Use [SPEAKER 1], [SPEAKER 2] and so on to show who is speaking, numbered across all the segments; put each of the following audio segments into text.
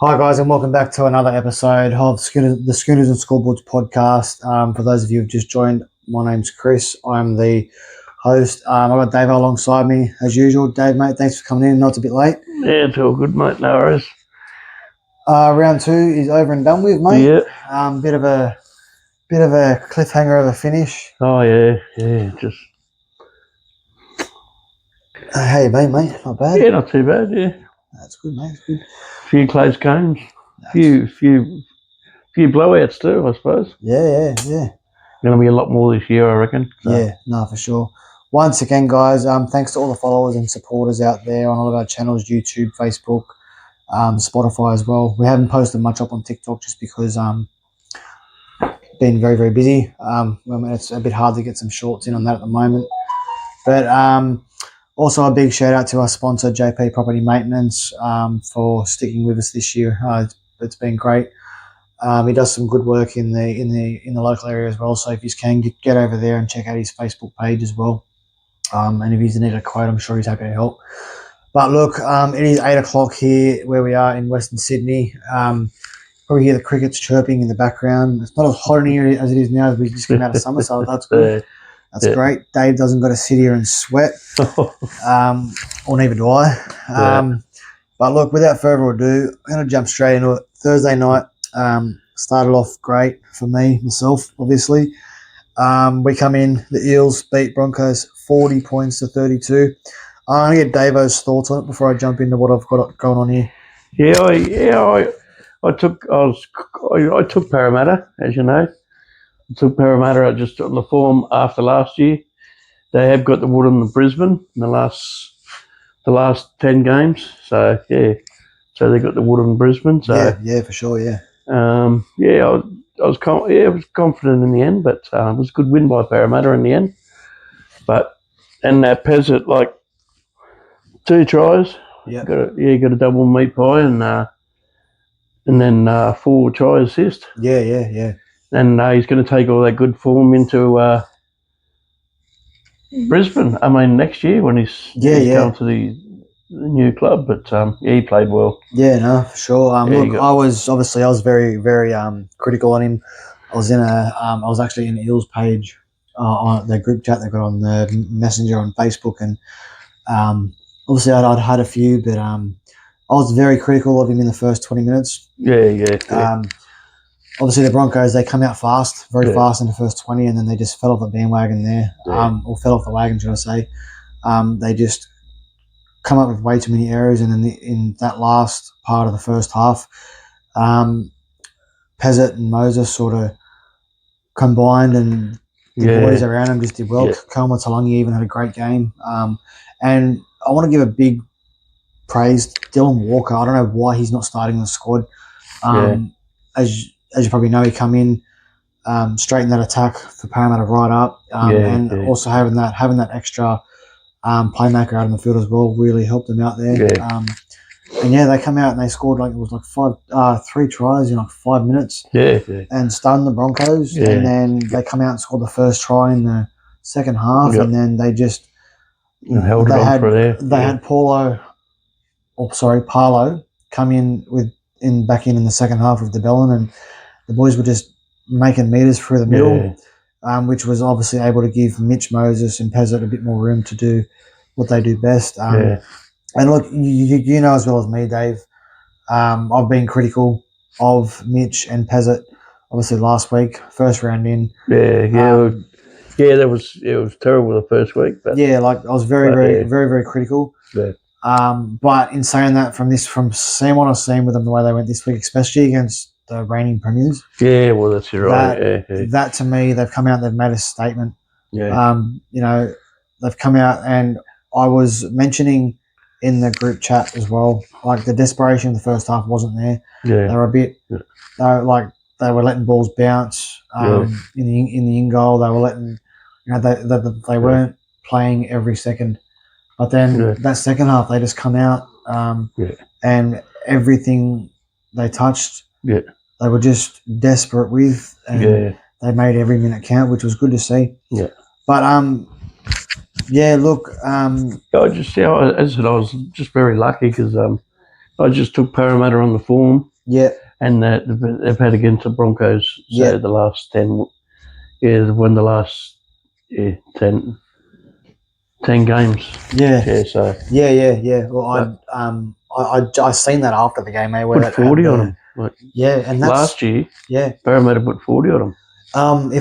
[SPEAKER 1] Hi, guys, and welcome back to another episode of the Schooners and Scoreboards podcast. For those of you who've just joined, my name's Chris. I'm the host. I've got Dave alongside me as usual. Dave, mate, thanks for coming in. Not a bit late.
[SPEAKER 2] Yeah, it's all good, mate. No worries.
[SPEAKER 1] Round two is over and done with, mate.
[SPEAKER 2] Yeah.
[SPEAKER 1] Bit of a cliffhanger of a finish.
[SPEAKER 2] Oh, yeah. Just
[SPEAKER 1] How you been, mate? Not bad.
[SPEAKER 2] yeah, not too bad. Yeah,
[SPEAKER 1] That's good, mate. That's good.
[SPEAKER 2] few close games, few blowouts too, I suppose.
[SPEAKER 1] Yeah.
[SPEAKER 2] Going to be a lot more this year, I reckon. So.
[SPEAKER 1] Yeah, no, for sure. Once again, guys, thanks to all the followers and supporters out there on all of our channels, YouTube, Facebook, Spotify as well. We haven't posted much up on TikTok just because been very, very busy. It's a bit hard to get some shorts in on that at the moment. But also a big shout out to our sponsor, JP Property Maintenance, for sticking with us this year. It's been great. He does some good work in the local area as well. So if you can get over there and check out his Facebook page as well. And if he's need a quote, I'm sure he's happy to help. But look, it is 8 o'clock here where we are in Western Sydney. Probably hear the crickets chirping in the background. It's not as hot in here as it is now as we just came out of summer, so that's good. That's great. Dave doesn't got to sit here and sweat, or neither do I. But look, without further ado, I'm going to jump straight into it. Thursday night started off great for myself, obviously. We come in, the Eels beat Broncos 40 points to 32. I'm going to get Davo's thoughts on it before I jump into what I've got going on here.
[SPEAKER 2] I took Parramatta, as you know. I took Parramatta just on the form after last year. They have got the wood on the Brisbane in the last 10 games. So so they got the wood on Brisbane. So
[SPEAKER 1] yeah, for sure, yeah.
[SPEAKER 2] I was confident in the end, but it was a good win by Parramatta in the end. And Pezzett, like 2 tries.
[SPEAKER 1] Yeah.
[SPEAKER 2] Got a double meat pie and then 4 try assist.
[SPEAKER 1] Yeah.
[SPEAKER 2] And he's going to take all that good form into Brisbane. I mean, next year when he's going to the new club. But he played well.
[SPEAKER 1] Yeah, no, for sure. I was very, very critical on him. I was actually in the Eels page on the group chat they got on the Messenger on Facebook, and obviously I'd had a few, but I was very critical of him in the first 20 minutes.
[SPEAKER 2] Yeah.
[SPEAKER 1] Obviously the Broncos, they come out fast, very fast in the first 20, and then they just fell off the bandwagon there, or fell off the wagon, should I say. They just come up with way too many errors, and then in that last part of the first half, Pezzett and Moses sort of combined, and the boys around him just did well. Kelma Talangi even had a great game. And I want to give a big praise to Dylan Walker. I don't know why he's not starting the squad. As you probably know, he come in, straighten that attack for Parramatta right up, also having that extra playmaker out in the field as well really helped them out there. They come out and they scored like 3 tries in like 5 minutes. And stunned the Broncos. And then they come out and scored the first try in the second half, and then they just
[SPEAKER 2] held it on for there.
[SPEAKER 1] They had Paulo come in back in the second half of the Bellin, and the boys were just making meters through the middle, which was obviously able to give Mitch Moses and Pezzett a bit more room to do what they do best. And look, you know as well as me, Dave, I've been critical of Mitch and Pezzett, obviously last week, first round in.
[SPEAKER 2] It was terrible the first week. But
[SPEAKER 1] I was very critical. But in saying that, from seeing what I've seen with them, the way they went this week, especially against the reigning premiers.
[SPEAKER 2] Well, that's right.
[SPEAKER 1] That to me, they've come out, they've made a statement. They've come out, and I was mentioning in the group chat as well, like the desperation in the first half wasn't there. They were a bit, they were letting balls bounce in the in goal. They were letting, they weren't playing every second. But then that second half, they just come out and everything they touched, they were just desperate with, and they made every minute count, which was good to see. But look.
[SPEAKER 2] I was just very lucky because I just took Parramatta on the form,
[SPEAKER 1] Yeah,
[SPEAKER 2] and that they've had against the Broncos. So
[SPEAKER 1] Yeah.
[SPEAKER 2] the last 10, they've won the last 10 games.
[SPEAKER 1] yeah,
[SPEAKER 2] Yeah, so
[SPEAKER 1] yeah. Well, I seen that after the game, where
[SPEAKER 2] put
[SPEAKER 1] that
[SPEAKER 2] 40 on them. Like
[SPEAKER 1] Yeah, and that's
[SPEAKER 2] last year,
[SPEAKER 1] yeah.
[SPEAKER 2] Parramatta put 40 on them.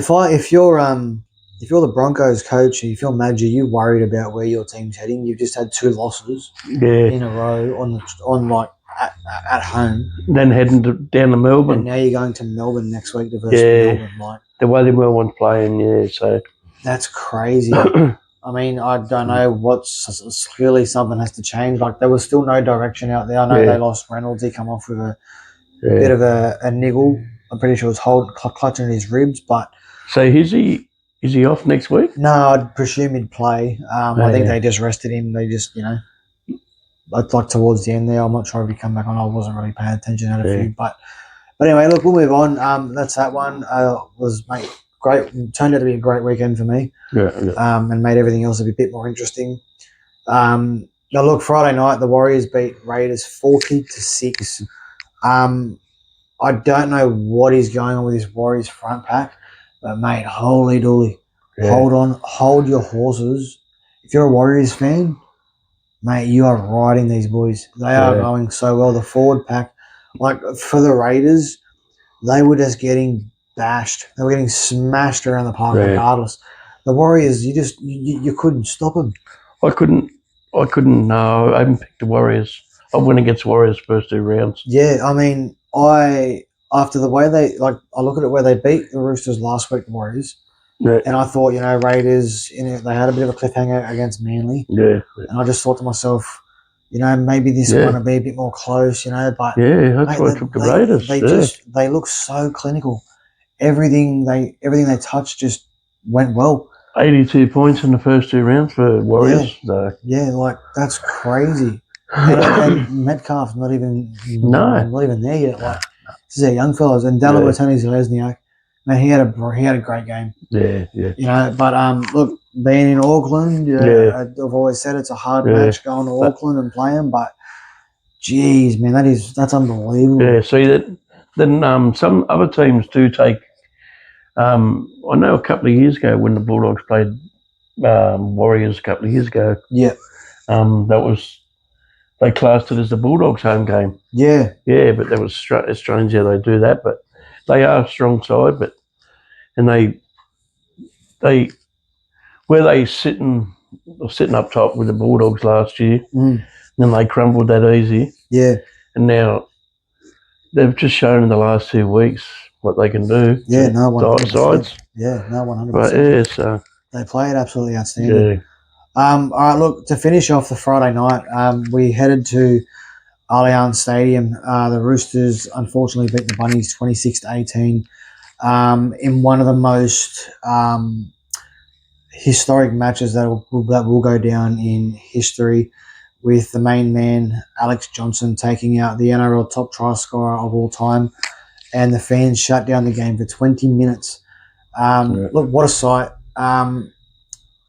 [SPEAKER 1] If you're the Broncos coach, if you're Madge, are you worried about where your team's heading? You've just had 2 losses
[SPEAKER 2] Yeah.
[SPEAKER 1] in a row on like at home,
[SPEAKER 2] Then heading down to
[SPEAKER 1] and
[SPEAKER 2] Melbourne.
[SPEAKER 1] now you're going to Melbourne next week to versus
[SPEAKER 2] Yeah.
[SPEAKER 1] Melbourne. Like
[SPEAKER 2] The way the Melbourne's playing, yeah. So
[SPEAKER 1] that's crazy. I mean, I don't know what's clearly something has to change. Like there was still no direction out there. I know
[SPEAKER 2] Yeah.
[SPEAKER 1] they lost Reynolds. He come off with a
[SPEAKER 2] yeah.
[SPEAKER 1] bit of a niggle. I'm pretty sure it was clutching his ribs, but
[SPEAKER 2] So is he off next week?
[SPEAKER 1] no, I'd presume he'd play. I think they just rested him. They just, like towards the end there, I'm not sure if he come back on. I wasn't really paying attention at a few, but anyway, look, we'll move on. That's that one. Was great. Turned out to be a great weekend for me.
[SPEAKER 2] Yeah.
[SPEAKER 1] And made everything else a bit more interesting. Now, look, Friday night the Warriors beat Raiders 40-6. I don't know what is going on with this Warriors front pack, but mate, holy dooly.
[SPEAKER 2] Yeah.
[SPEAKER 1] Hold on, hold your horses. If you're a Warriors fan, mate, you are riding these boys. They are going so well. The forward pack, like for the Raiders, they were just getting bashed. They were getting smashed around the park regardless. The Warriors, you couldn't stop them.
[SPEAKER 2] I couldn't. No, I haven't picked the Warriors. I went against Warriors first 2 rounds.
[SPEAKER 1] Yeah, I mean, after the way I look at it where they beat the Roosters last week, the Warriors.
[SPEAKER 2] Yeah.
[SPEAKER 1] And I thought, Raiders, they had a bit of a cliffhanger against Manly.
[SPEAKER 2] Yeah.
[SPEAKER 1] And I just thought to myself, maybe this one will be a bit more close, but
[SPEAKER 2] that's why I took the Raiders.
[SPEAKER 1] They look so clinical. Everything they touched just went well.
[SPEAKER 2] 82 points in the first 2 rounds for Warriors.
[SPEAKER 1] Yeah, like that's crazy. and Metcalf's not even there yet. Like this is our young fellas, and Delabertani's Lesniak. Man, he had a great game.
[SPEAKER 2] Yeah.
[SPEAKER 1] But look, being in Auckland, I've always said it's a hard match going to Auckland and playing. But geez, man, that's unbelievable.
[SPEAKER 2] Yeah. See that. Then some other teams do take. I know a couple of years ago when the Bulldogs played Warriors a couple of years ago.
[SPEAKER 1] Yeah.
[SPEAKER 2] They classed it as the Bulldogs' home game.
[SPEAKER 1] Yeah.
[SPEAKER 2] Yeah, but that was strange how they do that. But they are a strong side, and they where they sitting up top with the Bulldogs last year, and then they crumbled that easy.
[SPEAKER 1] Yeah.
[SPEAKER 2] And now they've just shown in the last 2 weeks what they can do.
[SPEAKER 1] Yeah, no, 100%.
[SPEAKER 2] Sides.
[SPEAKER 1] Yeah, no, 100%.
[SPEAKER 2] But so
[SPEAKER 1] they play it absolutely outstanding.
[SPEAKER 2] Yeah.
[SPEAKER 1] All right, look, to finish off the Friday night, we headed to Allianz Stadium. The Roosters unfortunately beat the Bunnies 26-18 in one of the most historic matches that will go down in history, with the main man, Alex Johnson, taking out the NRL top try scorer of all time, and the fans shut down the game for 20 minutes. Look, what a sight.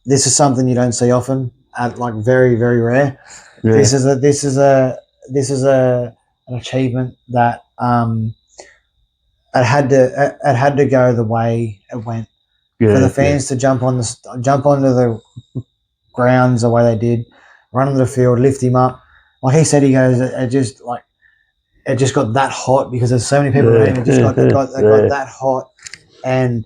[SPEAKER 1] This is something you don't see often, like very, very rare. Yeah. This is an achievement that it had to go the way it went. For the fans to jump onto the grounds the way they did, run onto the field, lift him up. Like he said, he goes, it just got that hot because there's so many people around. It just got that hot, and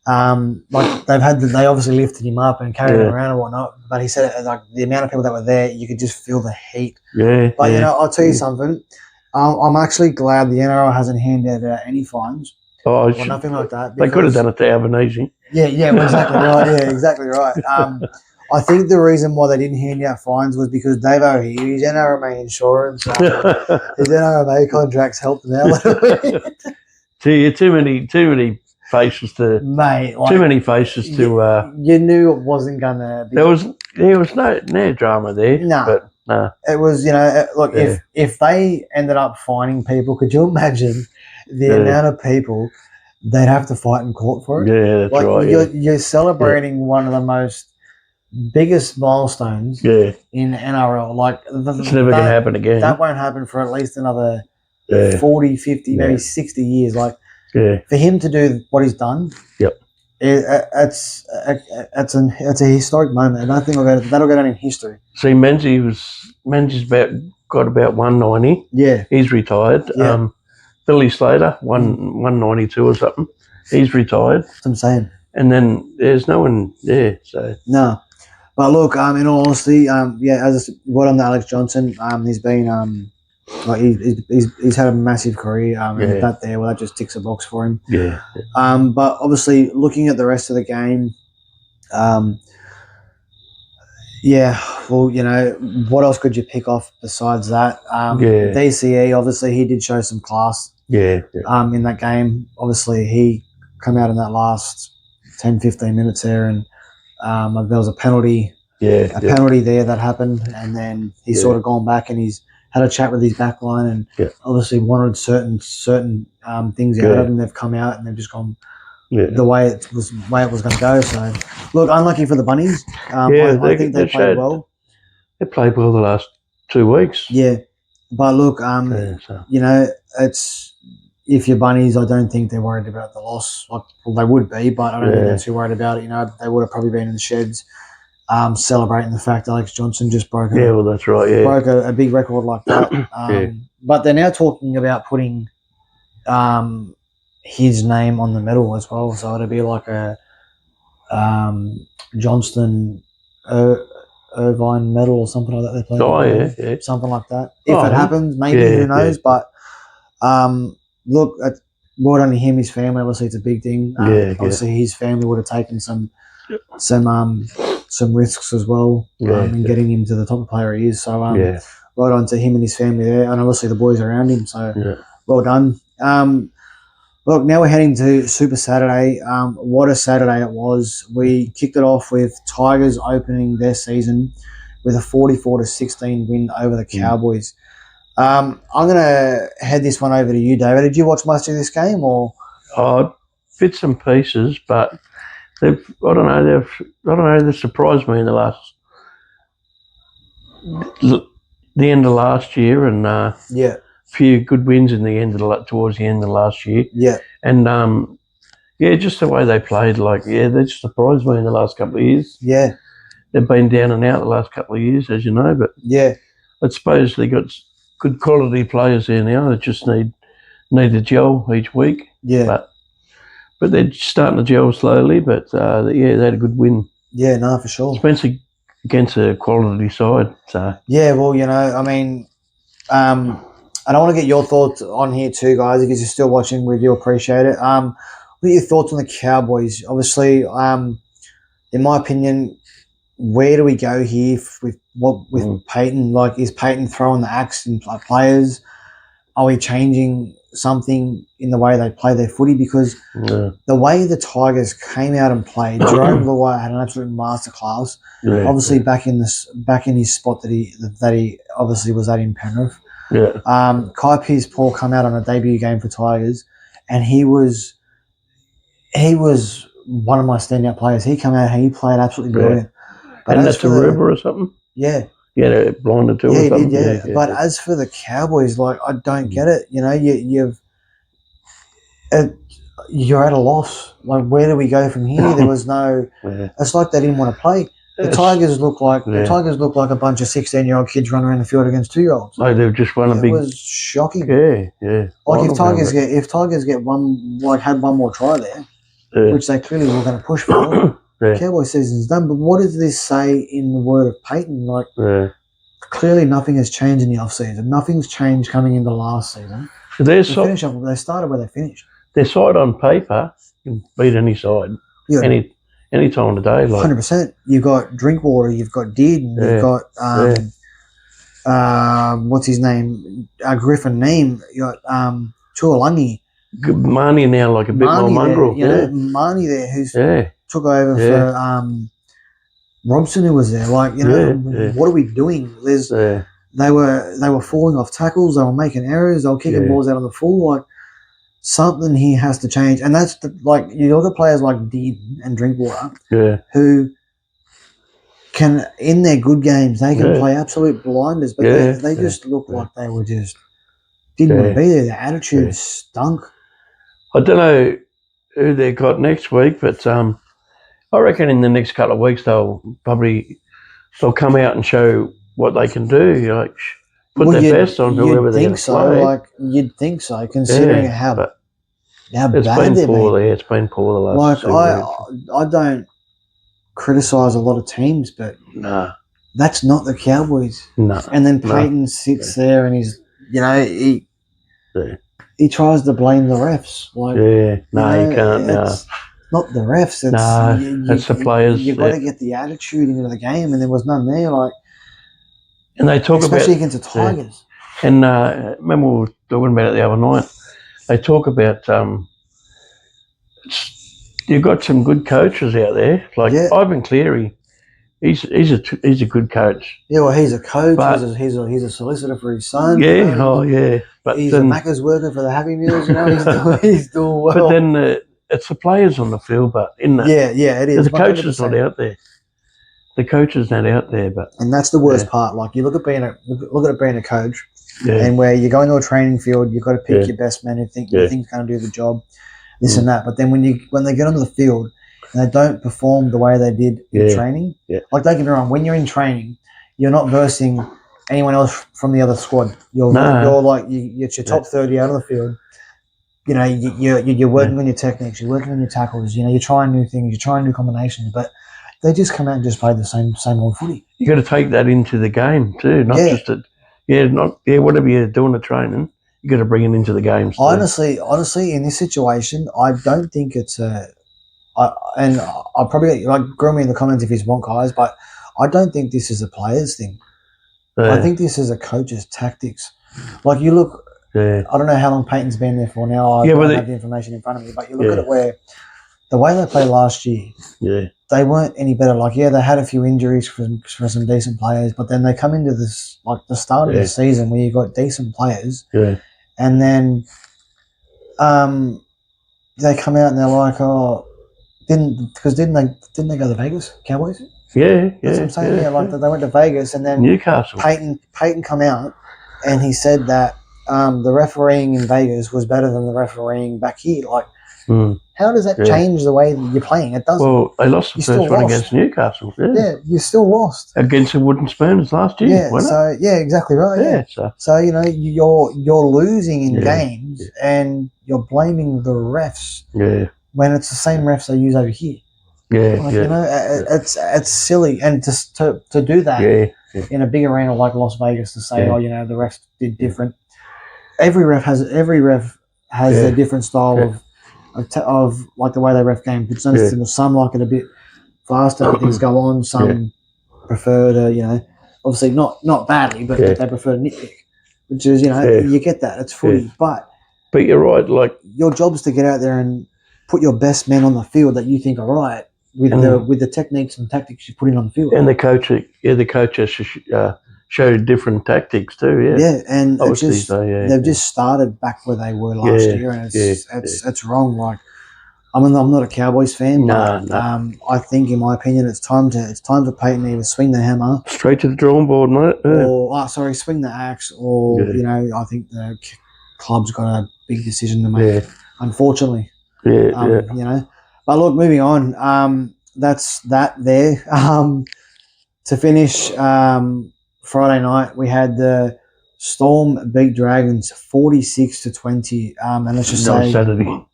[SPEAKER 1] like they obviously lifted him up and carried him around and whatnot. But he said, like the amount of people that were there, you could just feel the heat.
[SPEAKER 2] Yeah.
[SPEAKER 1] But I'll tell you something. I'm actually glad the NRL hasn't handed out any fines.
[SPEAKER 2] Or
[SPEAKER 1] nothing like that.
[SPEAKER 2] They could have done it to Albanese.
[SPEAKER 1] Yeah, well, exactly right. Yeah, exactly right. I think the reason why they didn't hand out fines was because Dave O'Healy, his NRMA insurance, his NRMA contracts helped him out a little bit.
[SPEAKER 2] Too many faces to
[SPEAKER 1] mate. Like,
[SPEAKER 2] too many faces to.
[SPEAKER 1] You knew it wasn't gonna be.
[SPEAKER 2] There was no drama there.
[SPEAKER 1] No,
[SPEAKER 2] but no.
[SPEAKER 1] It was look, if they ended up fining people, could you imagine the amount of people they'd have to fight in court for it?
[SPEAKER 2] Yeah, that's right.
[SPEAKER 1] You're celebrating one of the most biggest milestones
[SPEAKER 2] Yeah,
[SPEAKER 1] in NRL. Like
[SPEAKER 2] it's never going to happen again.
[SPEAKER 1] That won't happen for at least another
[SPEAKER 2] Yeah.
[SPEAKER 1] 40, 50,
[SPEAKER 2] Yeah.
[SPEAKER 1] maybe 60 years. Like
[SPEAKER 2] Yeah,
[SPEAKER 1] for him to do what he's done,
[SPEAKER 2] Yep.
[SPEAKER 1] It's a historic moment, and I think that'll go down in history.
[SPEAKER 2] see, Menzies got about 190.
[SPEAKER 1] Yeah,
[SPEAKER 2] He's retired.
[SPEAKER 1] Yeah.
[SPEAKER 2] Billy Slater, 192 or something. He's retired.
[SPEAKER 1] that's what I'm saying.
[SPEAKER 2] And then there's no one there. So
[SPEAKER 1] No, but look, in all honesty, yeah, as I said, well done to Alex Johnson. He's been like he's had a massive career. And
[SPEAKER 2] Yeah.
[SPEAKER 1] that there, well, that just ticks a box for him.
[SPEAKER 2] yeah,
[SPEAKER 1] But obviously, looking at the rest of the game, yeah, well, you know, what else could you pick off besides that?
[SPEAKER 2] Yeah.
[SPEAKER 1] DCE, obviously, he did show some class.
[SPEAKER 2] yeah,
[SPEAKER 1] In that game, obviously, he come out in that last 10, 15 minutes there, and there was a penalty.
[SPEAKER 2] yeah,
[SPEAKER 1] Penalty there that happened, and then he's sort of gone back and he's had a chat with his back line and obviously wanted certain things out of them. They've come out and they've just gone the way it was going to go. So, look, unlucky for the Bunnies. I think they played well.
[SPEAKER 2] They played well the last 2 weeks.
[SPEAKER 1] Yeah, but look, you know, it's if you're Bunnies, I don't think they're worried about the loss. Like, well, they would be, but I don't think they're too worried about it. You know, they would have probably been in the sheds. Celebrating the fact Alex Johnson just broke
[SPEAKER 2] that's right. Yeah,
[SPEAKER 1] broke a big record like that. But they're now talking about putting his name on the medal as well. So it'll be like a Johnston Irvine medal or something like that. They play. Something like that. If it happens, maybe who knows? But look, well done to him, his family. Obviously, it's a big thing. Obviously, his family would have taken some risks as well in getting him to the top of player he is. So well done to him and his family there, and obviously the boys around him. So well done. Look, now we're heading to Super Saturday. What a Saturday it was. We kicked it off with Tigers opening their season with a 44-16 win over the Cowboys. I'm going to head this one over to you, David. Did you watch much of this game, or?
[SPEAKER 2] Bits and pieces, but I don't know. They surprised me in the end of last year, and a few good wins in the end towards the end of last year.
[SPEAKER 1] Yeah,
[SPEAKER 2] and just the way they played. Like, they just surprised me in the last couple of years.
[SPEAKER 1] Yeah,
[SPEAKER 2] they've been down and out the last couple of years, as you know. But I suppose they got good quality players there now. They just need to gel each week.
[SPEAKER 1] Yeah,
[SPEAKER 2] but they're starting to gel slowly. But they had a good win.
[SPEAKER 1] Yeah, no, for sure.
[SPEAKER 2] Especially against a quality side. So
[SPEAKER 1] yeah, well, you know, I mean, and I want to get your thoughts on here too, guys. If you're still watching, we do appreciate it. What are your thoughts on the Cowboys? Obviously, in my opinion, where do we go here with Payton? Like, is Payton throwing the axe in players? Are we changing something in the way they play their footy? Because the way the Tigers came out and played, Jerome Luai had an absolute masterclass. Obviously, back in his spot that he obviously was at in Penrith. Kai Pearce-Paul come out on a debut game for Tigers, and he was one of my standout players. He came out, he played absolutely brilliant.
[SPEAKER 2] But and that's a river or something.
[SPEAKER 1] Yeah.
[SPEAKER 2] Yeah, blinded too.
[SPEAKER 1] Yeah,
[SPEAKER 2] or something.
[SPEAKER 1] He did, yeah. But as for the Cowboys, like, I don't get it. You know, you're at a loss. Like, where do we go from here? There was no. It's like they didn't want to play. The Tigers look like a bunch of 16-year-old kids running around the field against 2-year-olds.
[SPEAKER 2] Like, they've just won a big.
[SPEAKER 1] It was shocking.
[SPEAKER 2] Yeah.
[SPEAKER 1] Like, if Tigers get one, like, had one more try there, which they clearly were going to push for. Cowboys season's done, but what does this say in the word of Payton? Like, clearly nothing has changed in the off-season. Nothing's changed coming into last season. They started where they finished.
[SPEAKER 2] Their side on paper can beat any side, any time of the day.
[SPEAKER 1] 100%. You've got Drinkwater, you've got Dearden, you've got what's his name, Griffin Neame, you got Tuolungi.
[SPEAKER 2] Marnie now, like a bit more mongrel.
[SPEAKER 1] Marnie there, who's took over for Robson, who was there. Like, what are we doing? They were falling off tackles. They were making errors. They were kicking balls out on the full. Like, something here has to change. And that's like, you look at players like Dearden and Drinkwater, who can in their good games they can
[SPEAKER 2] Yeah.
[SPEAKER 1] play absolute blinders, but
[SPEAKER 2] Yeah,
[SPEAKER 1] they
[SPEAKER 2] yeah,
[SPEAKER 1] just look
[SPEAKER 2] yeah.
[SPEAKER 1] like they were just didn't want to be there. Their attitude stunk.
[SPEAKER 2] I don't know who they got next week, but I reckon in the next couple of weeks they'll come out and show what they can do. Like put
[SPEAKER 1] Well,
[SPEAKER 2] their best on whoever
[SPEAKER 1] you'd
[SPEAKER 2] they're going
[SPEAKER 1] think
[SPEAKER 2] to
[SPEAKER 1] so.
[SPEAKER 2] play.
[SPEAKER 1] Like you'd think so, considering how
[SPEAKER 2] but
[SPEAKER 1] bad
[SPEAKER 2] it's been
[SPEAKER 1] they've
[SPEAKER 2] poor.
[SPEAKER 1] been.
[SPEAKER 2] Yeah, it's been poor the
[SPEAKER 1] Like
[SPEAKER 2] last 2 weeks.
[SPEAKER 1] I don't criticize a lot of teams, but
[SPEAKER 2] Nah,
[SPEAKER 1] that's not the Cowboys.
[SPEAKER 2] nah.
[SPEAKER 1] And then
[SPEAKER 2] nah.
[SPEAKER 1] Peyton sits there and he's,
[SPEAKER 2] Yeah.
[SPEAKER 1] he tries to blame the refs. Like,
[SPEAKER 2] Yeah, no, you can't. No,
[SPEAKER 1] it's not the refs. It's
[SPEAKER 2] no, it's the players.
[SPEAKER 1] You got to get the attitude into the game, and there was none there. Like,
[SPEAKER 2] and they talk
[SPEAKER 1] especially
[SPEAKER 2] about
[SPEAKER 1] against the Tigers.
[SPEAKER 2] And remember we were talking about it the other night. They talk about you've got some good coaches out there, like Ivan Cleary. He's a good coach.
[SPEAKER 1] Yeah, well, he's a coach.
[SPEAKER 2] But,
[SPEAKER 1] he's a solicitor for his son.
[SPEAKER 2] Yeah, yeah. But
[SPEAKER 1] he's
[SPEAKER 2] then,
[SPEAKER 1] a Macca's worker for the Happy Meals. He's doing well.
[SPEAKER 2] But then it's the players on the field, but it is. The coach is not out there. The coach is not out there,
[SPEAKER 1] and that's the worst part. Like you look at being a coach, and where you go into a training field, you've got to pick your best men who you think's going to do the job, this and that. But then when they get onto the field and they don't perform the way they did in training, like don't get me wrong, when you're in training, you're not versing anyone else from the other squad. You're it's your top 30 out on the field. You're working on your techniques, you're working on your tackles. You're trying new things, you're trying new combinations, but they just come out and just play the same old footy.
[SPEAKER 2] You got to take that into the game too, not just whatever you're doing at training, you got to bring it into the games too.
[SPEAKER 1] Honestly, in this situation, I don't think it's and I'll probably grill me in the comments if you want, guys, but I don't think this is a players thing. I think this is a coach's tactics. Like you look, I don't know how long Peyton's been there for now. I don't have the information in front of me, but you look at it where the way they played last year, they weren't any better. Like, they had a few injuries for some decent players, but then they come into this, like the start of the season where you've got decent players, and then they come out and they're like, didn't they go to Vegas, Cowboys?
[SPEAKER 2] Yeah,
[SPEAKER 1] that's what I'm saying. They went to Vegas, and then
[SPEAKER 2] Newcastle.
[SPEAKER 1] Peyton come out and he said that the refereeing in Vegas was better than the refereeing back here. Like, how does that change the way that you're playing? It doesn't.
[SPEAKER 2] Well, they lost the first one against Newcastle. Yeah,
[SPEAKER 1] you still lost
[SPEAKER 2] against the Wooden Spoons last year.
[SPEAKER 1] Exactly right.
[SPEAKER 2] Yeah.
[SPEAKER 1] So you're losing in games, and you're blaming the refs.
[SPEAKER 2] Yeah.
[SPEAKER 1] When it's the same refs they use over here. It's silly, and to do that in a big arena like Las Vegas to say, the refs did different. Every ref has a different style of like the way they ref games. It's understandable. Some like it a bit faster, things go on. Some prefer to, obviously not badly, but they prefer to nitpick, which is, you get that. It's footy, but
[SPEAKER 2] you're right. Like,
[SPEAKER 1] your job is to get out there and put your best men on the field that you think are right with the techniques and tactics you put in on the field.
[SPEAKER 2] And the coach has showed different tactics too.
[SPEAKER 1] Yeah, and obviously they've just started back where they were last year, and it's wrong. Like, I'm not a Cowboys fan, but I think, in my opinion, it's time for Peyton to either swing the hammer,
[SPEAKER 2] straight to the drawing board, mate,
[SPEAKER 1] or swing the axe, or I think the club's got a big decision to make. Unfortunately. But look, moving on. That's that there. To finish, Friday night we had the Storm beat Dragons 46-20. And let's just say
[SPEAKER 2] Saturday.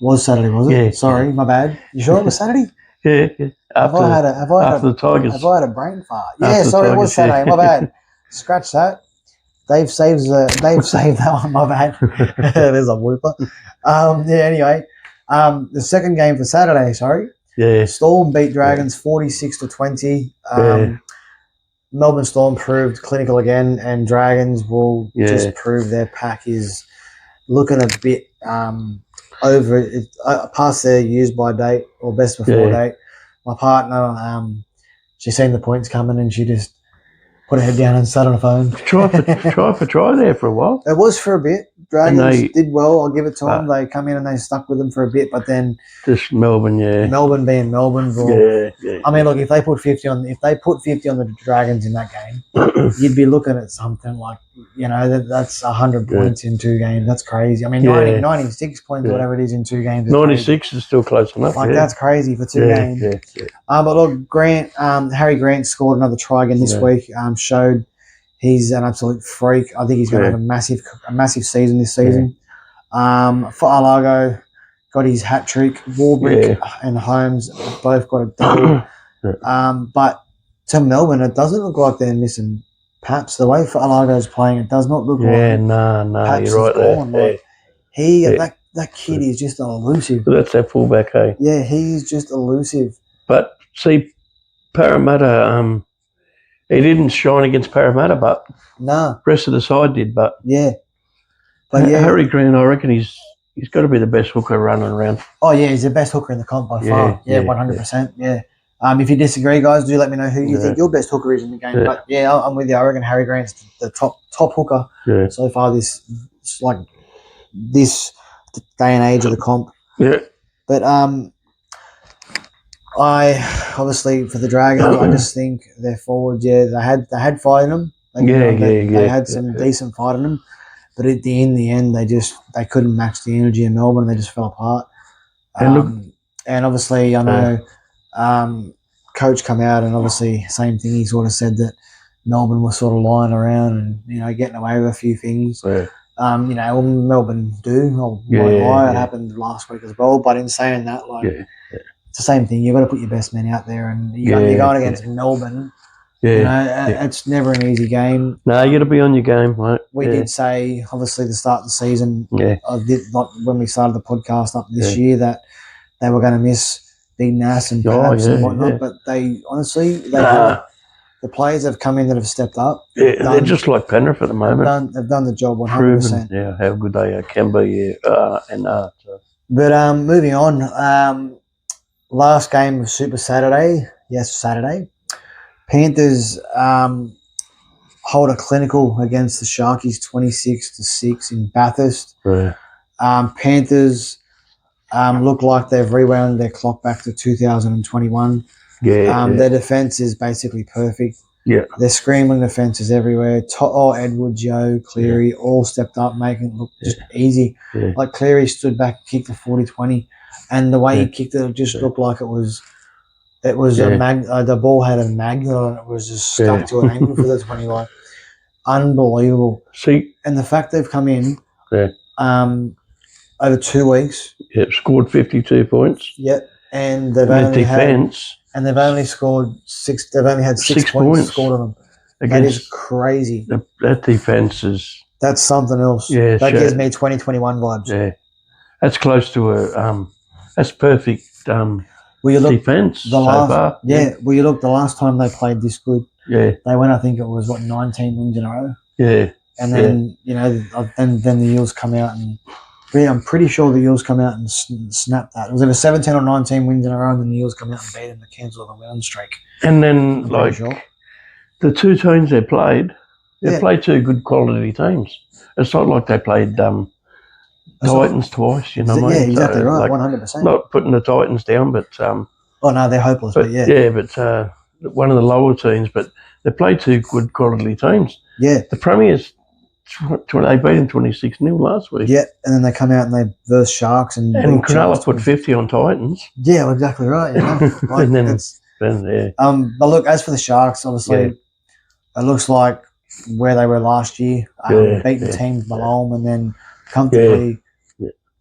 [SPEAKER 1] Was Saturday, was it?
[SPEAKER 2] Yeah.
[SPEAKER 1] Sorry, my bad. You sure it was Saturday?
[SPEAKER 2] Yeah.
[SPEAKER 1] After
[SPEAKER 2] the Tigers.
[SPEAKER 1] Have I had a brain fart? Yeah, sorry, it was Saturday. My bad. Scratch that. Dave saved that one. My bad. There's a whooper. Anyway, the second game for Saturday. Sorry.
[SPEAKER 2] Yeah.
[SPEAKER 1] Storm beat Dragons 46-20. Melbourne Storm proved clinical again, and Dragons will just prove their pack is looking a bit over past their use by date or best before date. My partner, she seen the points coming and she just put her head down and sat on the phone.
[SPEAKER 2] Try there for a while.
[SPEAKER 1] It was for a bit, Dragons
[SPEAKER 2] they-
[SPEAKER 1] did well. I'll give it to them. They come in and they stuck with them for a bit, but then
[SPEAKER 2] Just Melbourne, yeah.
[SPEAKER 1] Melbourne being Melbourne, well,
[SPEAKER 2] Yeah.
[SPEAKER 1] I mean, look, if they put 50 on the Dragons in that game, you'd be looking at something like, that's 100 points in 2 games. That's crazy. I mean,
[SPEAKER 2] Yeah.
[SPEAKER 1] 96 points,
[SPEAKER 2] Yeah.
[SPEAKER 1] whatever it is in 2 games. Is crazy.
[SPEAKER 2] 96 is still close enough.
[SPEAKER 1] Like,
[SPEAKER 2] yeah.
[SPEAKER 1] that's crazy for 2 games.
[SPEAKER 2] Yeah.
[SPEAKER 1] But look, Harry Grant scored another try again this week. Showed he's an absolute freak. I think he's going to have a massive season this season. For Arlago, got his hat trick. Warbrick and Holmes both got a double. But to Melbourne, it doesn't look like they're missing Paps. The way Arlago's playing, it does not look like Paps
[SPEAKER 2] you're right
[SPEAKER 1] is gone.
[SPEAKER 2] there.
[SPEAKER 1] That kid is just elusive.
[SPEAKER 2] That's that fullback, hey?
[SPEAKER 1] Yeah, he's just elusive.
[SPEAKER 2] But see, Parramatta, he didn't shine against Parramatta, but
[SPEAKER 1] the
[SPEAKER 2] rest of the side did. But Harry Green, I reckon he's got to be the best hooker running around.
[SPEAKER 1] Oh yeah, he's the best hooker in the comp by far. 100%. Yeah. If you disagree, guys, do let me know who you think your best hooker is in the game. But I'm with you. I reckon Harry Grant's the top hooker so far this day and age of the comp.
[SPEAKER 2] Yeah.
[SPEAKER 1] But I obviously for the Dragons, I just think their forward, they had fight in them. They had some decent fight in them, but in the end, they couldn't match the energy in Melbourne. They just fell apart. And obviously, I know coach come out and obviously same thing. He sort of said that Melbourne was sort of lying around and getting away with a few things.
[SPEAKER 2] Yeah.
[SPEAKER 1] Melbourne do. It happened last week as well. But in saying that, it's the same thing. You've got to put your best men out there, and you're going against Melbourne. It's never an easy game.
[SPEAKER 2] No, you got to be on your game, right?
[SPEAKER 1] We did say, obviously, the start of the season,
[SPEAKER 2] like
[SPEAKER 1] when we started the podcast up this year, that they were going to miss Big Nas and Paps and whatnot. But they honestly, the players have come in that have stepped up.
[SPEAKER 2] They're just like Penrith at the moment.
[SPEAKER 1] They've done the job 100%.
[SPEAKER 2] Proven, how good they can be, So.
[SPEAKER 1] But moving on, last game of Super Saturday. Yes, Saturday. Panthers hold a clinical against the Sharkies 26-6 in Bathurst.
[SPEAKER 2] Yeah.
[SPEAKER 1] Panthers look like they've rewound their clock back to 2021. Their defence is basically perfect.
[SPEAKER 2] Yeah.
[SPEAKER 1] Their scrambling defence is everywhere. Edwards, Joe, Cleary all stepped up, making it look just easy.
[SPEAKER 2] Yeah.
[SPEAKER 1] Like Cleary stood back, kicked the 40-20, and the way he kicked it just looked like it was the ball had a magnet on it. It was just stuck to an angle for the 20 line. Unbelievable.
[SPEAKER 2] See,
[SPEAKER 1] and the fact they've come in over 2 weeks.
[SPEAKER 2] Scored 52 points.
[SPEAKER 1] Yep. And they've only scored 6. They've only had 6 points scored on them. That is crazy.
[SPEAKER 2] That defense is.
[SPEAKER 1] That's something else.
[SPEAKER 2] Yeah,
[SPEAKER 1] that gives me 2021 vibes.
[SPEAKER 2] Yeah, that's close to a. That's perfect. Defense so far.
[SPEAKER 1] Yeah. Well, you look the last time they played this good.
[SPEAKER 2] Yeah.
[SPEAKER 1] They went. I think it was 19 wins in a row.
[SPEAKER 2] Yeah.
[SPEAKER 1] And then then the Eels come out and. I'm pretty sure the Eels come out and snap that. It was either 17 or 19 wins in a row, and then the Eels come out and beat them to cancel the win streak.
[SPEAKER 2] And then, the 2 teams they played 2 good quality teams. It's not like they played Titans twice, you know what I mean?
[SPEAKER 1] Yeah, exactly right, 100%.
[SPEAKER 2] Not putting the Titans down, but...
[SPEAKER 1] oh, no, they're hopeless, but yeah.
[SPEAKER 2] Yeah, but one of the lower teams, but they played 2 good quality teams.
[SPEAKER 1] Yeah.
[SPEAKER 2] The Premiers... They beat him 26-0 last week.
[SPEAKER 1] Yeah, and then they come out and they verse Sharks and
[SPEAKER 2] Cronulla put 50 on Titans.
[SPEAKER 1] Yeah, well, exactly right. But look, as for the Sharks, obviously, it looks like where they were last year, beat the teams below them, and then comfortably,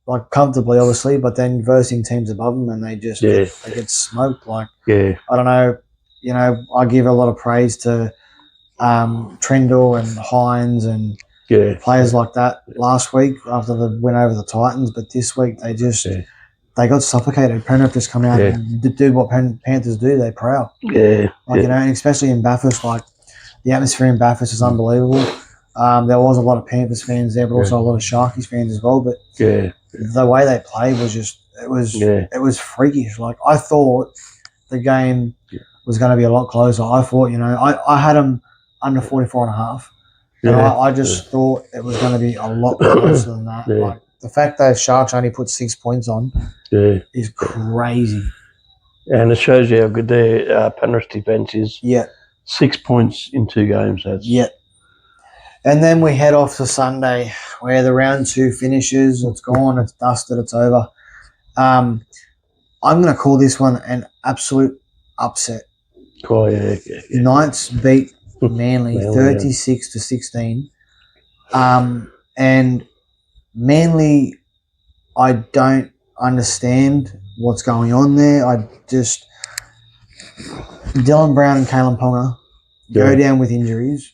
[SPEAKER 1] obviously, but then versing teams above them, and they just they get smoked. I don't know. I give a lot of praise to Trindle and Hines and players like that last week after the win over the Titans, but this week they just they got suffocated. Penrith just come out and did what Panthers do. They prowl. And especially in Bathurst, the atmosphere in Bathurst is unbelievable. There was a lot of Panthers fans there, but also a lot of Sharkies fans as well. But the way they played was just it was freakish. I thought the game was going to be a lot closer. I thought I had them under 44.5. And I just thought it was going to be a lot closer than that.
[SPEAKER 2] Yeah.
[SPEAKER 1] Like the fact that Sharks only put 6 points on is crazy.
[SPEAKER 2] And it shows you how good their Penrith defence is.
[SPEAKER 1] Yeah.
[SPEAKER 2] 6 points in 2 games. That's
[SPEAKER 1] And then we head off to Sunday, where the round 2 finishes. It's gone. It's dusted. It's over. I'm going to call this one an absolute upset.
[SPEAKER 2] Oh, yeah.
[SPEAKER 1] Knights beat Manly 36-16. And Manly, I don't understand what's going on there. Dylan Brown and Kalen Ponga go down with injuries.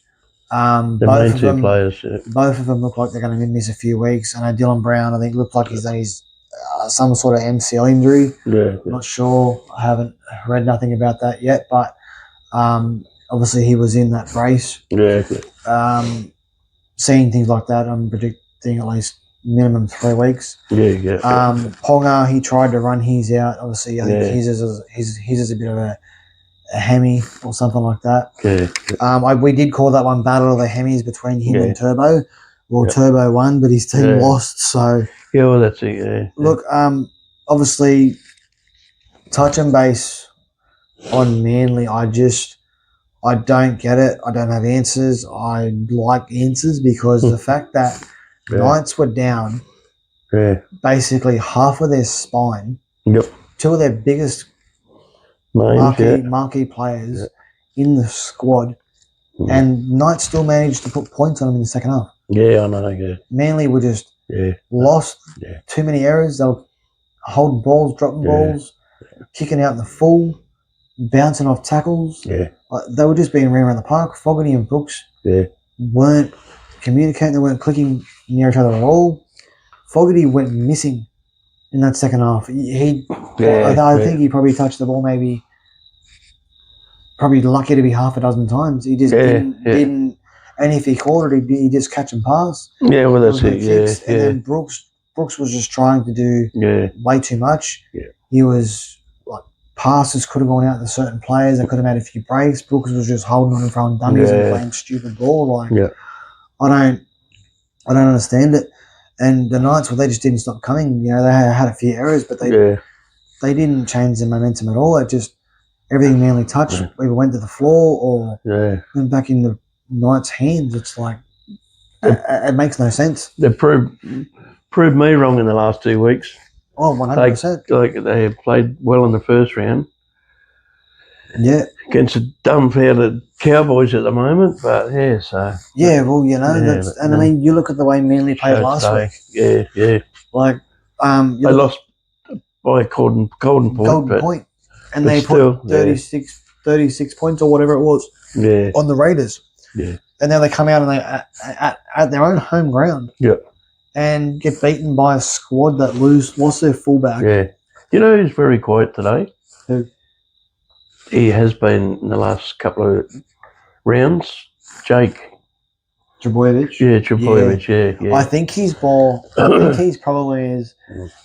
[SPEAKER 2] The main 2 players. Yeah.
[SPEAKER 1] Both of them look like they're going to miss a few weeks. I know Dylan Brown, I think, looked like he's some sort of MCL injury.
[SPEAKER 2] Yeah.
[SPEAKER 1] I'm not sure. I haven't read nothing about that yet, but obviously he was in that brace.
[SPEAKER 2] Yeah.
[SPEAKER 1] Seeing things like that, I'm predicting at least minimum 3 weeks.
[SPEAKER 2] Yeah.
[SPEAKER 1] Ponga, he tried to run his out. Obviously, I think his is a bit of a hemi or something like that.
[SPEAKER 2] Yeah.
[SPEAKER 1] We did call that one Battle of the Hemis between him and Turbo. Well, Turbo won, but his team lost. So
[SPEAKER 2] well, that's it. Yeah.
[SPEAKER 1] Look, obviously, touch and base on Manly. I don't get it. I don't have answers. I like answers because the fact that Knights were down basically half of their spine, 2 of their biggest marquee players in the squad, and Knights still managed to put points on them in the second half.
[SPEAKER 2] Yeah, I know. Yeah.
[SPEAKER 1] Manly were just lost. Too many errors. They were holding balls, dropping balls, kicking out in the full, bouncing off tackles.
[SPEAKER 2] Yeah.
[SPEAKER 1] They were just being ran around the park. Fogarty and Brooks weren't communicating. They weren't clicking near each other at all. Fogarty went missing in that second half. I think he probably touched the ball probably lucky to be half a dozen times. He just didn't. And if he caught it, he'd just catch and pass.
[SPEAKER 2] Yeah, well, that's it.
[SPEAKER 1] Kicks. And then Brooks was just trying to do way too much.
[SPEAKER 2] Yeah.
[SPEAKER 1] He was like passes could have gone out to certain players. They could have made a few breaks. Brooks was just holding on in front of dummies and playing stupid ball. I don't understand it. And the Knights, they just didn't stop coming. You know, they had a few errors, but they didn't change the momentum at all. It just everything Manly touched either went to the floor or went back in the Knights' hands. It's like it makes no sense.
[SPEAKER 2] They proved me wrong in the last 2 weeks.
[SPEAKER 1] Oh, 100%.
[SPEAKER 2] They have played well in the first round.
[SPEAKER 1] Yeah.
[SPEAKER 2] Against a dumbfounded Cowboys at the moment, but so.
[SPEAKER 1] Yeah, well, you know, I mean, you look at the way Manly played last week.
[SPEAKER 2] Yeah.
[SPEAKER 1] Like,
[SPEAKER 2] they lost by Golden Point.
[SPEAKER 1] And they put 36 points or whatever it was on the Raiders.
[SPEAKER 2] Yeah.
[SPEAKER 1] And now they come out and they at their own home ground.
[SPEAKER 2] Yeah.
[SPEAKER 1] And get beaten by a squad that lost their fullback.
[SPEAKER 2] Yeah. You know who's very quiet today?
[SPEAKER 1] Who?
[SPEAKER 2] He has been in the last couple of rounds. Jake
[SPEAKER 1] Trbojevic.
[SPEAKER 2] Yeah, Trbojevic. Yeah.
[SPEAKER 1] I think he's probably is.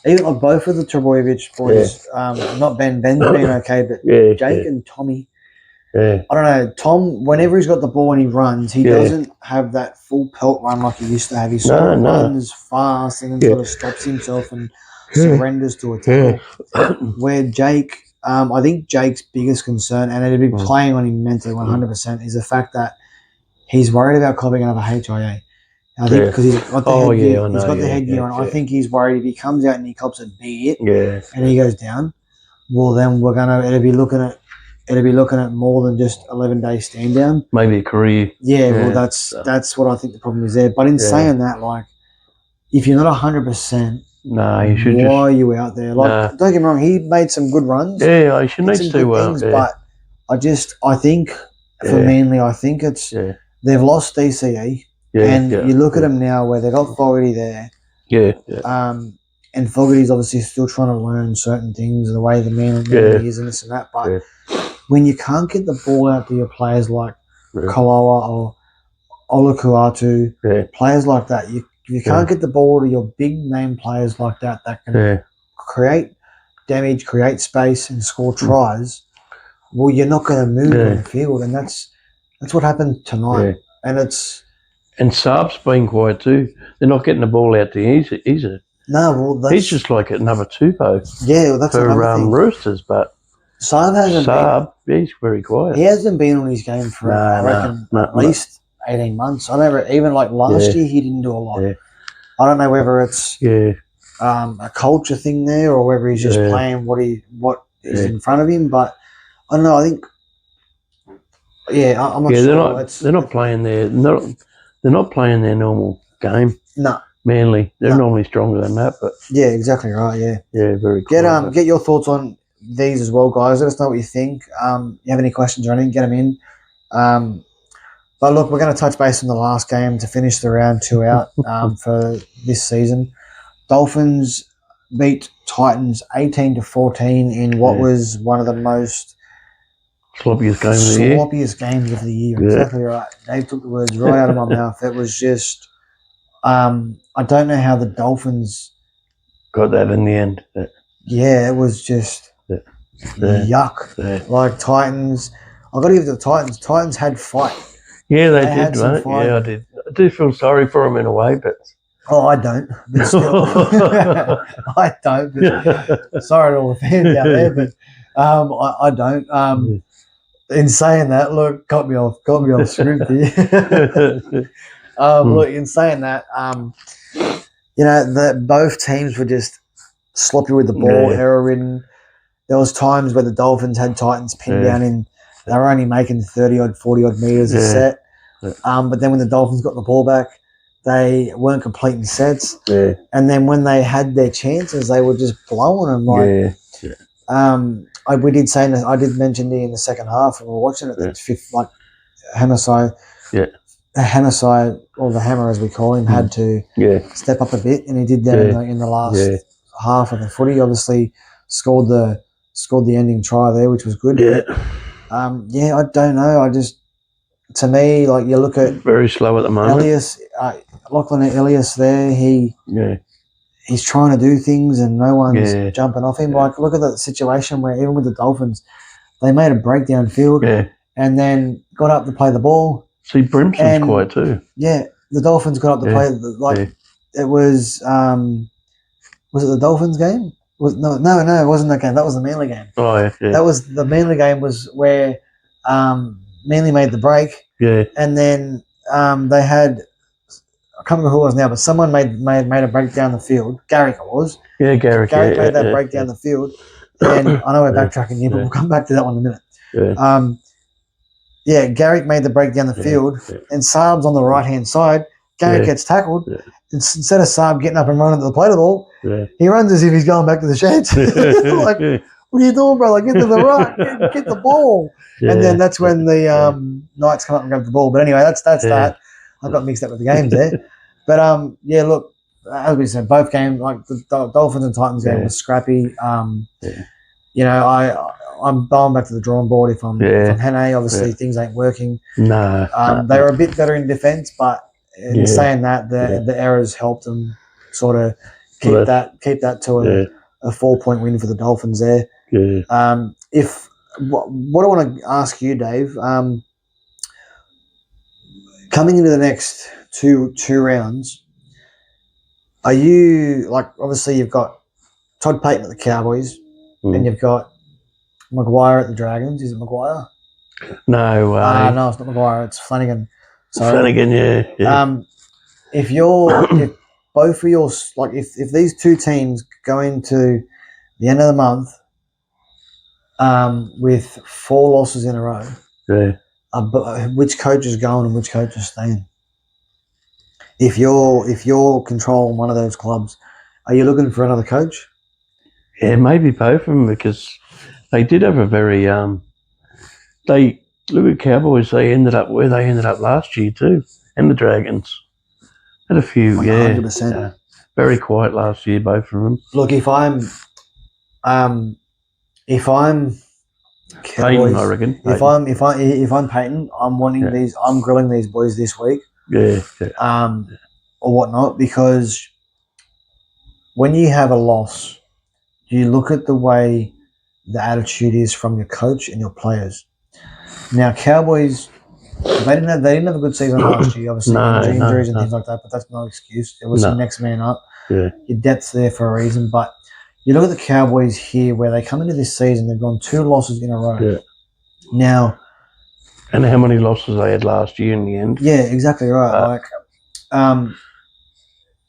[SPEAKER 1] Even like both of the Trbojevic boys. Not Ben's been okay, but Jake and Tommy.
[SPEAKER 2] Yeah.
[SPEAKER 1] I don't know. Tom, whenever he's got the ball and he runs, he doesn't have that full pelt run like he used to have. He sort of runs fast and then sort of stops himself and surrenders to a tackle. Where Jake, I think Jake's biggest concern, and it'd be playing on him mentally 100%, is the fact that he's worried about copping another HIA. I think because he's got the headgear on. I think he's worried if he comes out and he cops a bit and he goes down, well, then it'll be looking at more than just 11-day stand down.
[SPEAKER 2] Maybe a career.
[SPEAKER 1] Yeah, well, that's what I think the problem is there. But in saying that, like, if you're not 100%,
[SPEAKER 2] you should
[SPEAKER 1] why are you out there? Like, don't get me wrong, he made some good runs.
[SPEAKER 2] Yeah, he needs to.
[SPEAKER 1] But I think for Manly, I think it's they've lost DCE, and you look at them now where they've got Fogarty there. And Fogarty's obviously still trying to learn certain things, the way the Manly is and this and that. But when you can't get the ball out to your players like Koloa or Olakuatu, players like that, you can't get the ball to your big name players like that can create damage, create space, and score tries. Well, you're not going to move on the field, and that's what happened tonight. And it's
[SPEAKER 2] And Saab's been quiet too. They're not getting the ball out to easy.
[SPEAKER 1] No, well, that's
[SPEAKER 2] He's just like another Tupou
[SPEAKER 1] yeah. Well, that's
[SPEAKER 2] for
[SPEAKER 1] another thing.
[SPEAKER 2] Roosters, but
[SPEAKER 1] Saab hasn't
[SPEAKER 2] Saab, he's very quiet.
[SPEAKER 1] he hasn't been on his game for I reckon at least 18 months. I never even like last year he didn't do a lot.
[SPEAKER 2] Yeah.
[SPEAKER 1] I don't know whether it's
[SPEAKER 2] Yeah,
[SPEAKER 1] a culture thing there or whether he's just playing what is in front of him. But I don't know. I think I'm not sure.
[SPEAKER 2] they're not playing they're not playing their normal game.
[SPEAKER 1] No.
[SPEAKER 2] Manly, they're normally stronger than that, but
[SPEAKER 1] yeah, exactly right. Yeah,
[SPEAKER 2] very quiet.
[SPEAKER 1] Get your thoughts on these as well, guys. Let us know what you think. You have any questions or anything? Get them in. But look, we're going to touch base on the last game to finish the round 2 out for this season. Dolphins beat Titans 18-14 in what was one of the most
[SPEAKER 2] sloppiest
[SPEAKER 1] games of the year. Exactly right. Dave took the words right out of my mouth. It was just, I don't know how the Dolphins
[SPEAKER 2] got that in the end.
[SPEAKER 1] Yeah, it was just yuck. Like Titans, I've got to give it to the Titans. Titans had fight.
[SPEAKER 2] Yeah, they did, right? Yeah, I did. I do feel sorry for them in a way, but...
[SPEAKER 1] Oh, I don't. But still. I don't. But sorry to all the fans out there, but I don't. In saying that, look, got me off script here. Look, in saying that, both teams were just sloppy with the ball, error-ridden. There was times where the Dolphins had Titans pinned down in. They were only making 30-odd, 40-odd metres a set. But then when the Dolphins got the ball back, they weren't completing sets. And then when they had their chances, they were just blowing them. We did say, I did mention in the second half, and we were watching it, that fifth, like Hamasai, or the Hammer as we call him, had to step up a bit, and he did that in the last half of the footy. Obviously, scored the ending try there, which was good. I don't know. To me, like you look at
[SPEAKER 2] very slow at the moment.
[SPEAKER 1] Lachlan Elias there, he's trying to do things and no one's jumping off him. Like look at the situation where even with the Dolphins, they made a breakdown field and then got up to play the ball.
[SPEAKER 2] See, Brimson's quiet too.
[SPEAKER 1] Yeah, the Dolphins got up to play it was it the Dolphins game? No, it wasn't that game. That was the Manly game.
[SPEAKER 2] Oh, yeah.
[SPEAKER 1] That was the Manly game was where Manly made the break.
[SPEAKER 2] Yeah.
[SPEAKER 1] And then they had, I can't remember who it was now, but someone made a break down the field. Garrick it was.
[SPEAKER 2] Yeah, Garrick.
[SPEAKER 1] Garrick made that break down the field. And I know we're backtracking here, but we'll come back to that one in a minute. Garrick made the break down the field, and Saab's on the right-hand side. Garrick gets tackled. Instead of Saab getting up and running to the play the ball, he runs as if he's going back to the sheds. Like, what are you doing, brother? Get to the right. Get the ball. And then that's when the Knights come up and grab the ball. But anyway, that's that. I got mixed up with the games there. But, look, as we said, both games, like the Dolphins and Titans game was scrappy. I'm going back to the drawing board if I'm Hene. Obviously, things ain't working.
[SPEAKER 2] No.
[SPEAKER 1] They were a bit better in defence, but in saying that, the errors helped them sort of keep that to a 4-point win for the Dolphins there. What I want to ask you, Dave, coming into the next two rounds, are you like obviously you've got Todd Payton at the Cowboys and you've got Maguire at the Dragons? Is it Maguire?
[SPEAKER 2] No,
[SPEAKER 1] no, it's not Maguire. It's Flanagan. Sorry.
[SPEAKER 2] Flanagan, yeah.
[SPEAKER 1] If both of your if these two teams go into the end of the month with 4 losses in a row, which coach is going and which coach is staying? If you're controlling one of those clubs, are you looking for another coach?
[SPEAKER 2] Yeah, maybe both of them, because they did have a very they look at Cowboys. They ended up where they ended up last year too, and the Dragons had a few.
[SPEAKER 1] 100%.
[SPEAKER 2] Very quiet last year, both of them.
[SPEAKER 1] Look, if I'm Cowboys,
[SPEAKER 2] Payton, I reckon.
[SPEAKER 1] Payton. If I'm Payton, I'm wanting these. I'm grilling these boys this week. Or whatnot, because when you have a loss, you look at the way the attitude is from your coach and your players. Now, Cowboys, They didn't have a good season last year. Obviously,
[SPEAKER 2] No,
[SPEAKER 1] injuries and
[SPEAKER 2] no.
[SPEAKER 1] things like that. But that's no excuse. It was
[SPEAKER 2] No.
[SPEAKER 1] the next man up.
[SPEAKER 2] Yeah.
[SPEAKER 1] Your depth's there for a reason. But you look at the Cowboys here, where they come into this season, they've gone 2 losses in a row.
[SPEAKER 2] Yeah.
[SPEAKER 1] Now,
[SPEAKER 2] And how many losses they had last year in the end?
[SPEAKER 1] yeah, exactly right.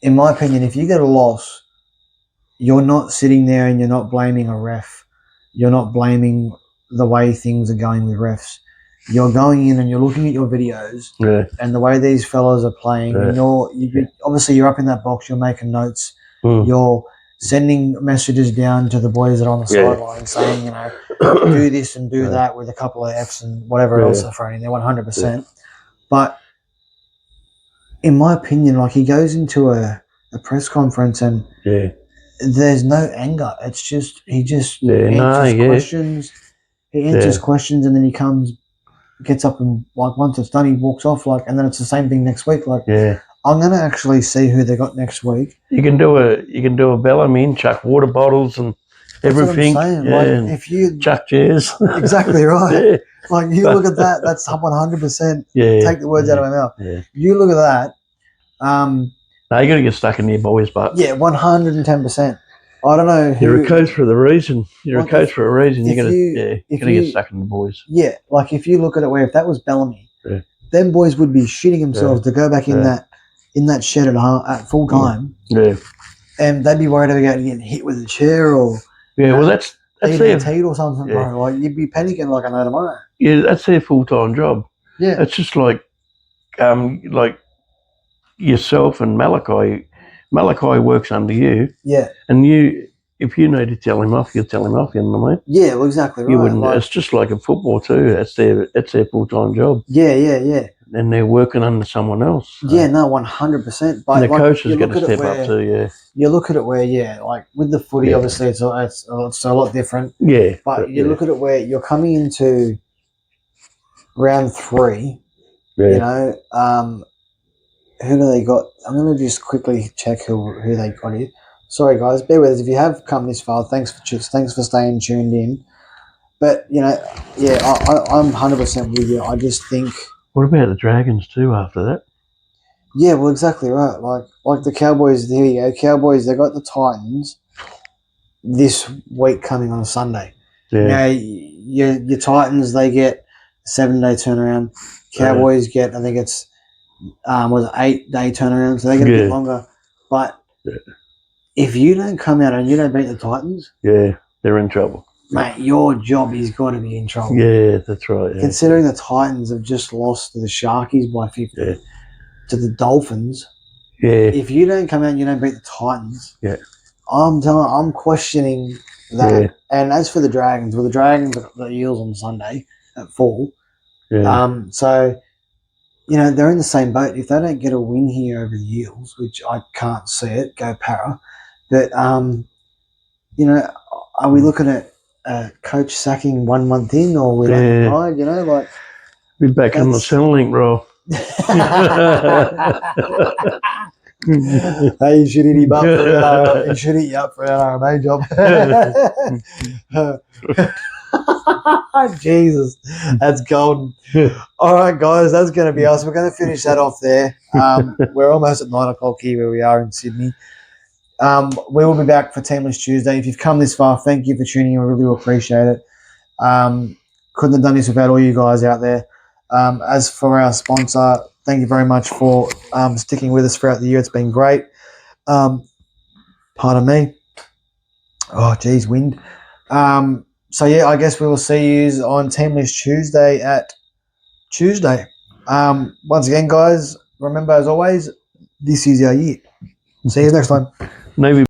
[SPEAKER 1] In my opinion, if you get a loss, you're not sitting there and you're not blaming a ref. You're not blaming the way things are going with refs. You're going in and you're looking at your videos
[SPEAKER 2] Yeah.
[SPEAKER 1] and the way these fellas are playing.
[SPEAKER 2] Yeah.
[SPEAKER 1] And obviously you're up in that box. You're making notes.
[SPEAKER 2] Mm.
[SPEAKER 1] You're sending messages down to the boys that are on the
[SPEAKER 2] Yeah.
[SPEAKER 1] sideline saying, do this and do that with a couple of Fs and whatever else they're throwing in there, 100%. But in my opinion, like, he goes into a press conference and there's no anger. It's just he just answers questions. He answers questions and then he gets up and, like, once it's done, he walks off, like, and then it's the same thing next week. Like, I'm gonna actually see who they got next week.
[SPEAKER 2] You can do a Bellarmine, chuck water bottles and everything.
[SPEAKER 1] That's what I'm saying.
[SPEAKER 2] Yeah,
[SPEAKER 1] like, if you
[SPEAKER 2] chuck chairs.
[SPEAKER 1] exactly right.
[SPEAKER 2] Yeah.
[SPEAKER 1] Like, you look at that. That's 100%.
[SPEAKER 2] Yeah.
[SPEAKER 1] Take the words out of my mouth.
[SPEAKER 2] Yeah.
[SPEAKER 1] You look at that.
[SPEAKER 2] No, you got to get stuck in your boys' butts.
[SPEAKER 1] Yeah, 110%. I don't know.
[SPEAKER 2] You're a coach for the reason. You're a coach for a reason. You got to get stuck in the boys.
[SPEAKER 1] Yeah, like, if you look at it, where if that was Bellamy, them boys would be shitting themselves to go back in that shed at full time. Yeah, and they'd be worried about getting hit with a chair or
[SPEAKER 2] well, that's
[SPEAKER 1] their teeth or something, bro. Like, you'd be panicking like I know tomorrow.
[SPEAKER 2] Yeah, that's their full-time job.
[SPEAKER 1] Yeah,
[SPEAKER 2] it's just like yourself and Malachi. Malachi works under you.
[SPEAKER 1] Yeah,
[SPEAKER 2] and if you need to tell him off, you'll tell him off. You know what I mean?
[SPEAKER 1] Yeah, well, exactly right.
[SPEAKER 2] You wouldn't. It's just like in football too. It's their full-time job.
[SPEAKER 1] Yeah.
[SPEAKER 2] And they're working under someone else. So.
[SPEAKER 1] Yeah, no, 100%. But
[SPEAKER 2] the coach is going to step up too. Yeah.
[SPEAKER 1] You look at it where, like with the footy, obviously it's a lot different.
[SPEAKER 2] Yeah.
[SPEAKER 1] But you look at it where you're coming into round 3. Yeah. Who do they got? I'm going to just quickly check who they got here. Sorry, guys, bear with us. If you have come this far, thanks for staying tuned in. But, I'm 100% with you. I just think...
[SPEAKER 2] What about the Dragons too after that?
[SPEAKER 1] Yeah, well, exactly right. Like the Cowboys, there you go. Cowboys, they got the Titans this week coming on a Sunday. Yeah. Now, your Titans, they get a 7-day turnaround. Cowboys get, I think it's, 8-day turnaround, so they get a bit longer. But if you don't come out and you don't beat the Titans... Yeah,
[SPEAKER 2] they're in trouble.
[SPEAKER 1] Mate, your job is got to be in trouble.
[SPEAKER 2] Yeah, that's right. Yeah.
[SPEAKER 1] Considering the Titans have just lost to the Sharkies by 50, to the Dolphins. Yeah. If you don't come out and you don't beat the Titans, I'm questioning that. Yeah. And as for the Dragons, the Dragons got the Eels on Sunday at 4. Yeah. So, they're in the same boat. If they don't get a win here over the Eels, which I can't see it, go Para. But, are we looking at coach sacking 1 month in, or we pride, like...
[SPEAKER 2] Be back on the Centrelink roll.
[SPEAKER 1] Hey, you should hit him up for an RMA job. Jesus, that's golden. All right, guys, that's going to be us. We're going to finish that off there. We're almost at 9 o'clock here where we are in Sydney. We will be back for Teamless Tuesday. If you've come this far, thank you for tuning in. We really appreciate it. Couldn't have done this without all you guys out there. As for our sponsor, thank you very much for sticking with us throughout the year. It's been great. Pardon me. Oh, geez, wind. So, I guess we will see you on Teamless Tuesday at Tuesday. Once again, guys, remember, as always, this is our year. See you next time.
[SPEAKER 2] Navy